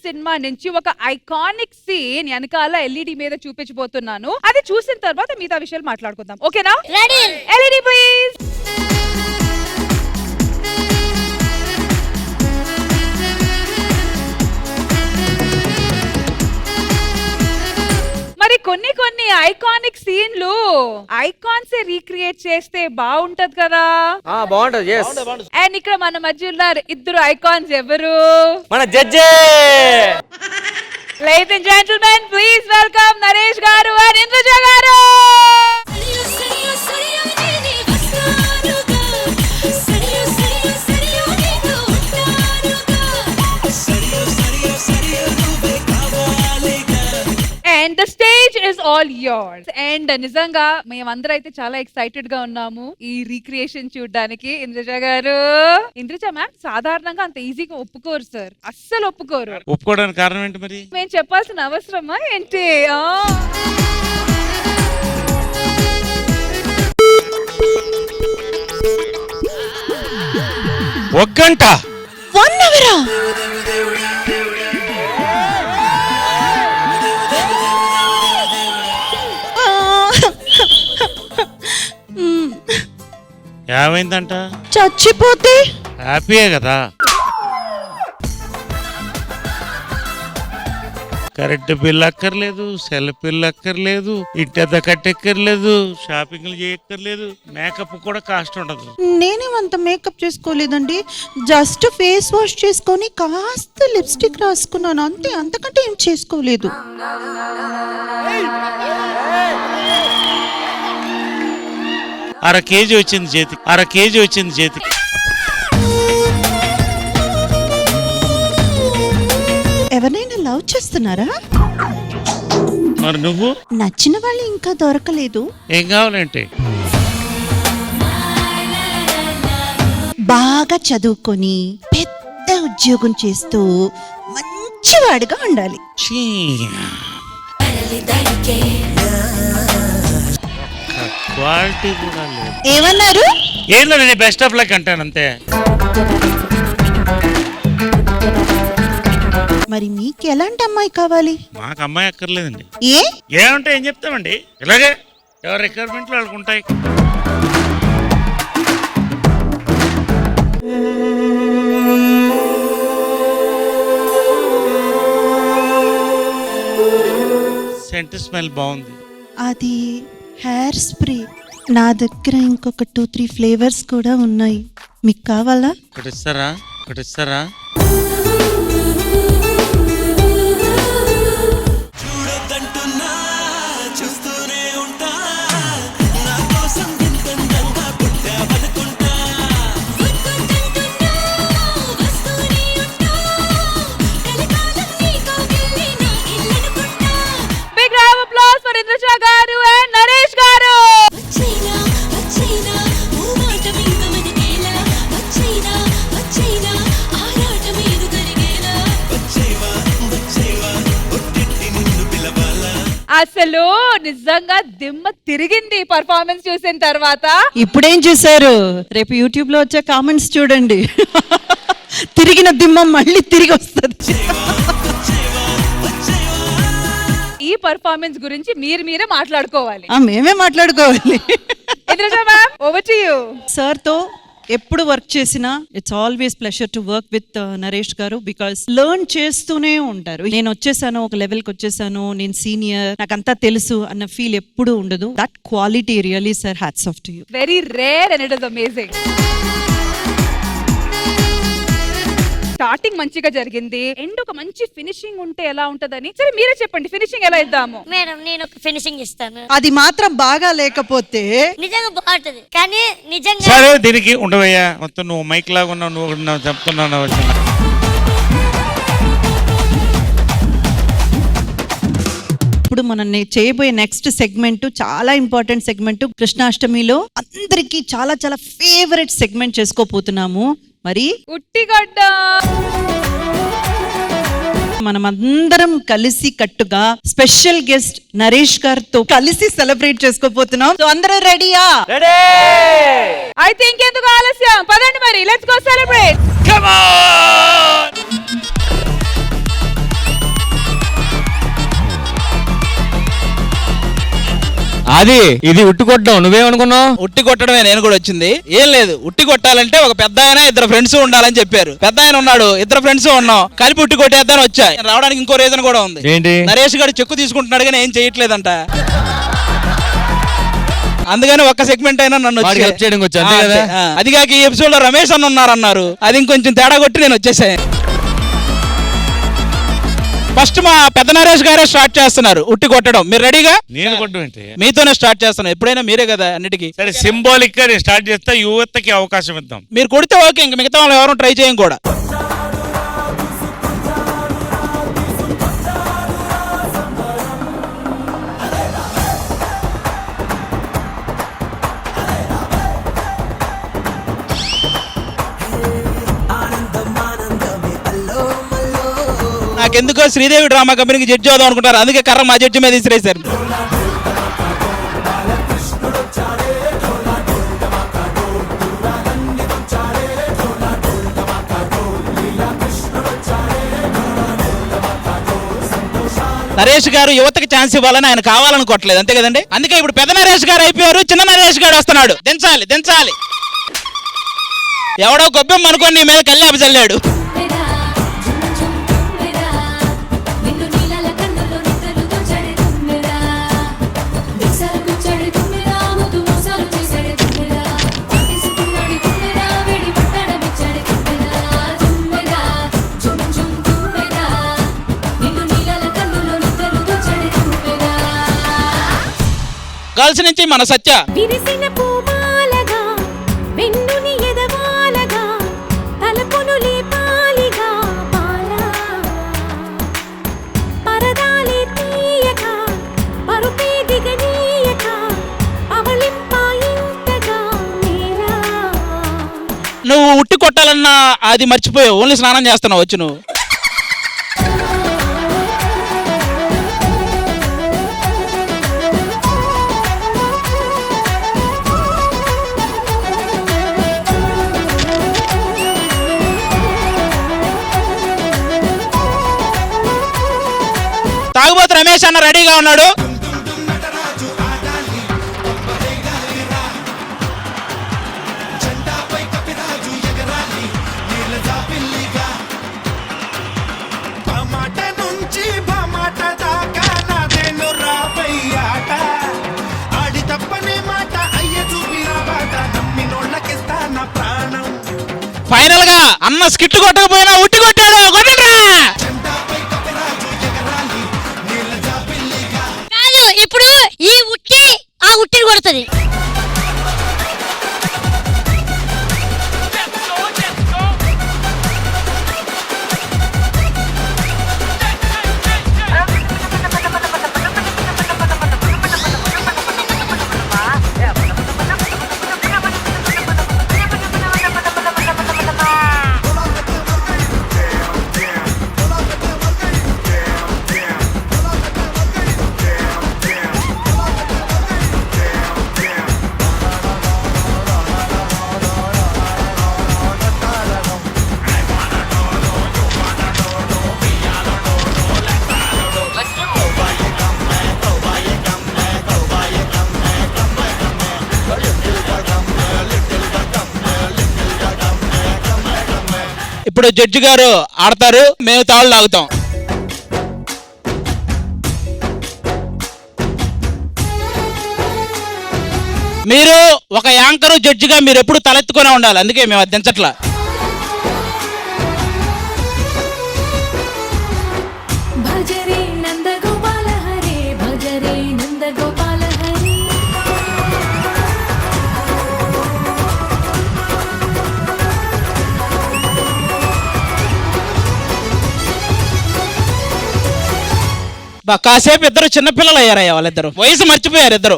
Cinema నుంచి ఒక iconic scene వెనకాల ఎల్ఈడి మీద చూపించబోతున్నాను. అది చూసిన తర్వాత మిగతా విషయాలు మాట్లాడుకుందాం. ఓకేనా? రెడీ. LED please. మరి కొన్ని ఐకానిక్ సీన్లు ఐకాన్స్ రీక్రియేట్ చేస్తే బాగుంటది కదా. బాగుంటది. అండ్ ఇక్కడ మన మధ్య ఉన్నారు ఇద్దరు ఐకాన్స్. ఎవరు? మన judge. Ladies and gentlemen, please welcome Naresh గారు and ఇంద్రజ గారు. And the stage is all yours. And నిజంగా మేమందరూ అయితే చాలా ఎక్సైటెడ్ గా ఉన్నాము ఈ రీక్రియేషన్ చూడడానికి. ఇంద్రజ గారు, ఇంద్రజ మ్యామ్ సాధారణంగా అంత ఈజీగా ఒప్పుకోరు సార్, అస్సలు ఒప్పుకోరు. ఒప్పుకోవడానికి కారణం ఏంటి మరి? మేము చెప్పాల్సిన అవసరమా ఏంటి? ఒక గంట 1 hour. ఏమైందంట? చచ్చిపోతే హ్యాపీయే కదా. కరెంట్ బిల్ అక్కర్లేదు, సెల్ బిల్ అక్కర్లేదు, ఇంటెద్ద కట్టెక్కర్లేదు, షాపింగ్లు చేయక్కర్లేదు, మేకప్ కూడా కాస్ట్ ఉండదు. నేనేమంత మేకప్ చేసుకోలేదండి. జస్ట్ ఫేస్ వాష్ చేసుకొని కాస్త లిప్స్టిక్ రాసుకున్నాను అంతే, అంతకంటే ఏం చేసుకోలేదు. అర కేజీ వచ్చింది చేతికి. ఎవరైనా లవ్ చేస్తున్నారా? మరి నువ్వు? నచ్చిన వాళ్ళు ఇంకా దొరకలేదు. ఏం కావాలంటే? బాగా చదువుకొని పెద్ద ఉద్యోగం చేస్తూ మంచివాడిగా ఉండాలి. క్వాలిటీ కూడా లేదు. ఏమన్నారు? ఏం లేదు, బెస్ట్ ఆఫ్ లక్ అంటాను అంతే. మరి మీకు ఎలాంటి అమ్మాయి కావాలి? మాకు అమ్మాయి అక్కర్లేదండి. ఏమంటే ఏం చెప్తామండి, ఇలాగే ఎవరి రిక్వైర్మెంట్లు వాళ్ళకు ఉంటాయి. సెంట్ స్మెల్ బాగుంది. అది హెయిర్ స్ప్రే. నా దగ్గర ఇంకొక 2-3 ఫ్లేవర్స్ కూడా ఉన్నాయి, మీకు కావాలా? ఒకటి ఇస్తారా? Big round of applause for Indraja గారు and నరేష్ గారు. అసలు నిజంగా దిమ్మ తిరిగింది పర్ఫార్మెన్స్ చూసిన తర్వాత. ఇప్పుడేం చూసారు? రేపు యూట్యూబ్ లో వచ్చే కామెంట్స్ చూడండి. తిరిగిన దిమ్మ మళ్ళీ తిరిగి వస్తుంది. ఈ పర్ఫార్మెన్స్ గురించి మీరే మాట్లాడుకోవాలి. మేమే మాట్లాడుకోవాలి. Indraja ma'am, over to you. Sir తో ఎప్పుడు వర్క్ చేసినా it's always pleasure to work with Naresh గారు, బికాస్ లెర్న్ చేస్తూనే ఉంటారు. నేను వచ్చేసాను, ఒక లెవెల్కి వచ్చేసాను, నేను సీనియర్, నాకంతా తెలుసు అన్న ఫీల్ ఎప్పుడు ఉండదు. That quality really sir, hats off to you. Very rare and it is amazing. Starting మంచిగా జరిగింది, ఎండ్ ఒక మంచి ఫినిషింగ్ ఉంటే ఎలా ఉంటదని. సరే మీరే చెప్పండి, ఫినిషింగ్ ఎలా ఇద్దాము? మేడం, నేను ఒక ఫినిషింగ్ ఇస్తాను. అది మాత్రం బాగా లేకపోతే నిజంగా బాగుంటది, కానీ నిజంగా సరే దీనికి ఉండవయ్యా. మొత్తం నువ్వు మైక్ లాగా ఉన్నావు, నువ్వు చెప్తున్నావు. ఇప్పుడు మనం చేయబోయే నెక్స్ట్ సెగ్మెంట్ చాలా ఇంపార్టెంట్ సెగ్మెంట్. కృష్ణాష్టమిలో అందరికి చాలా చాలా ఫేవరెట్ సెగ్మెంట్ చేసుకోపోతున్నాము. మరి ఉట్టిగడ్డ. మనం అందరం కలిసి కట్టుగా స్పెషల్ గెస్ట్ నరేష్ గారితో కలిసి సెలబ్రేట్ చేసుకోపోతున్నాం. సో అందరూ రెడీయా? అయితే ఇంకెందుకు ఆలస్యం, పదండి మరి, let's go celebrate. Come on. అది ఇది ఉట్టు కొట్టడం నువ్వేమనుకున్నావు? ఉట్టి కొట్టడమే నేను కూడా వచ్చింది. ఏం లేదు, ఉట్టి కొట్టాలంటే ఒక పెద్ద ఆయన ఇద్దరు ఫ్రెండ్స్ ఉండాలని చెప్పారు. పెద్ద ఆయన ఉన్నాడు, ఇద్దరు ఫ్రెండ్స్ ఉన్నాం, కలిపి ఉట్టి కొట్టేద్దాని వచ్చా. రావడానికి ఇంకో రీజన్ కూడా ఉంది. ఏంటి? నరేష్ గారు చెక్కు తీసుకుంటున్నాడు కానీ ఏం చేయట్లేదంట. అందుకని ఒక్క సెగ్మెంట్ అయినా నన్ను వాడికి help చేయడానికి వచ్చా, అంతే కదా? అది కాక ఈ ఎపిసోడ్ లో రమేష్ అన్న ఉన్నారన్నారు, అది ఇంకొంచెం తేడా కొట్టి నేను వచ్చేసాను. ఫస్ట్ మా పెద్ద నరేష్ గారే స్టార్ట్ చేస్తున్నారు ఉట్టి కొట్టడం. మీరు రెడీగా? నేను కొట్టడం ఏంటి? మీతోనే స్టార్ట్ చేస్తున్నాను, ఎప్పుడైనా మీరే కదా అన్నిటికీ. సరే, సింబాలిక్ గా నేను స్టార్ట్ చేస్తా, యువతకి అవకాశం ఇద్దాం. మీరు కొడితే ఓకే, ఇంక మిగతా వాళ్ళు ఎవరు ట్రై చేయం కూడా. నాకెందుకో శ్రీదేవి డ్రామా కంపెనీకి జడ్జి అవుదాం అనుకుంటారు, అందుకే కర్ర మా జడ్జి మీద ఇసిరేశారు. నరేష్ గారు యువతకి ఛాన్స్ ఇవ్వాలని ఆయన కావాలనుకోవట్లేదు, అంతే కదండి. అందుకే ఇప్పుడు పెద్ద నరేష్ గారు అయిపోయారు, చిన్న నరేష్ గారు వస్తున్నాడు. దించాలి దించాలి. ఎవడో గొబ్బెమ్మ అనుకోని నీ మీద కళ్ళాపి చల్లాడు. గర్ల్స్ నుంచి మన సత్య. విరిసిన పూమాలగా వెన్నుని ఎదవాలగా తలపును లేపాలిగా పాలా పరదాలే తీయక పరుపే దిగనీయక అవలింపాయింతగా మేలా. నువ్వు ఉట్టి కొట్టాలన్నా అది మర్చిపోయావు, ఓన్లీ స్నానం చేస్తున్నావు వచ్చి నువ్వు. తాగుబోతు రమేష్ అన్న రెడీగా ఉన్నాడు. ఫైనల్ గా అన్న స్కిట్ కొట్టకపోయినా ఉట్టి కొట్టాడు. కాదు, ఇప్పుడు ఈ ఉట్టి ఆ ఉట్టిని కొడుతుంది. ఇప్పుడు జడ్జి గారు ఆడతారు, మేము తాళ్ళు లాగుతాం. మీరు ఒక యాంకరు జడ్జిగా మీరు ఎప్పుడు తలెత్తుకునే ఉండాలి, అందుకే మేము అది దించట్లా. భజరే నందగోపాల హరే భజరే నందగోపాల హరే. కాసేపు ఇద్దరు చిన్నపిల్లలు అయ్యారయ్యా, వాళ్ళిద్దరు వయసు మర్చిపోయారు ఇద్దరు.